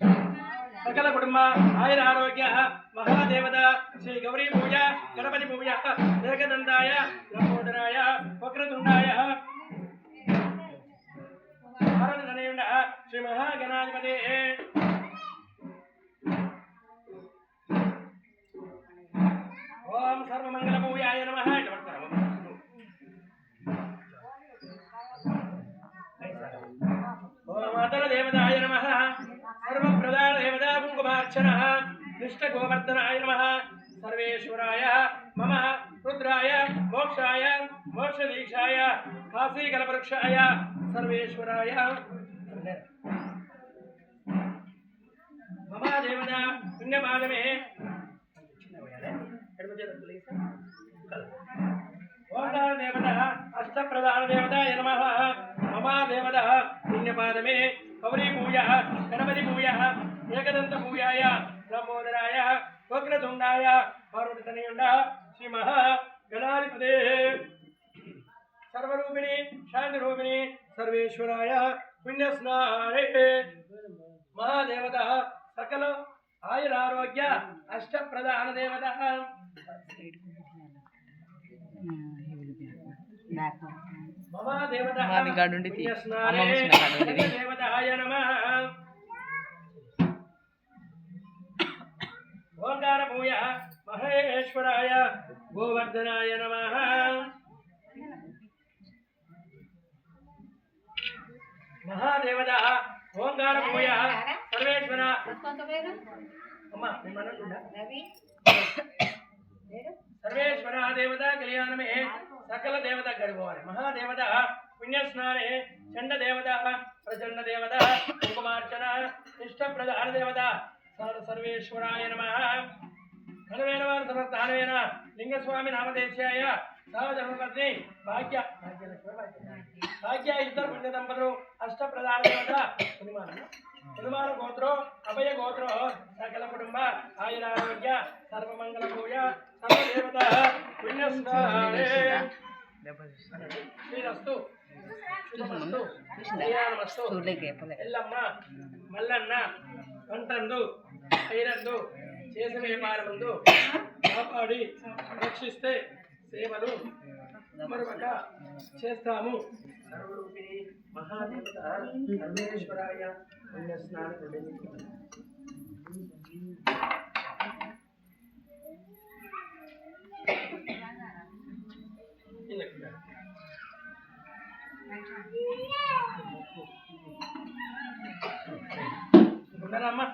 सकल कुटुंब आयुर आरोग्य महादेवता श्री गौरी पूजा गणपति पूजा एकदंताय लंबोदराय वक्रतुंडाय भारतधनेयुंड श्री महागणाधिपते ओम सर्वमंगल पूजाय नमः। ओम अतल देवताय नमः। सर्वप्रधान देवता कुंकुमार्चनः निष्ठगोवर्धनाय नमः। सर्वेश्वराय मम रुद्राय मोक्षाय मोक्षदीक्षाय काशीकल्पवृक्षाय सर्वेश्वराय मम देवता पुण्यपादमे ओंकार देवता अष्टप्रधान देवताय नमः। मम देवता पुण्यपादमे गौरी पूजा गणपति पूजा एकदंत पूजाय लंबोदराय वक्रतुंडाय भारतधनेयुंड श्री महागणाधिपते सर्वरूपिणी शांतिरूपिणी सर्वेश्वराय पुण्यस्नाने महादेवता सकल आयुरारोग्य अष्टप्रधान देवता मम देवता पुण्यस्नाने देवताय नमः। ओंकार पूजा महेश्वराय गोवर्धनाय नमः। महादेवता ओंकार पूजा सर्वेश्वर सर्वेश्वर देवता कल्याण में सकल देवता गढ़वारे महादेवता पुण्यस्नाने चंड देवता प्रचंड देवता कुंकुमार्चना इष्ट प्रधान देवता सर्वेश्वराय नमः। हनुमेन समर्थानेन लिंगस्वामी नामदेशाय सहधर्मपत्नी भाग्य भाग्य इतर पुण्य దంపతులు अष्ट प्रधान देवता हनुमान गोत्रो अभय गोत्रो सकल कुटुंब आयुरारोग्य सर्वमंगल पूजा सर्वदेवता पुण्यस्नाने శ్రీరస్తు కళ్యాణమస్తు ఎల్లమ్మ మల్లన్న వంటందు ఐరందు చేసిన వ్యాపారముందు కాపాడి రక్షిస్తే సేవలు మరొక చేస్తాము। సర్వరూపిణి మహాదేవత సర్వేశ్వరాయ పుణ్యస్నాన ఉన్నారమ్మా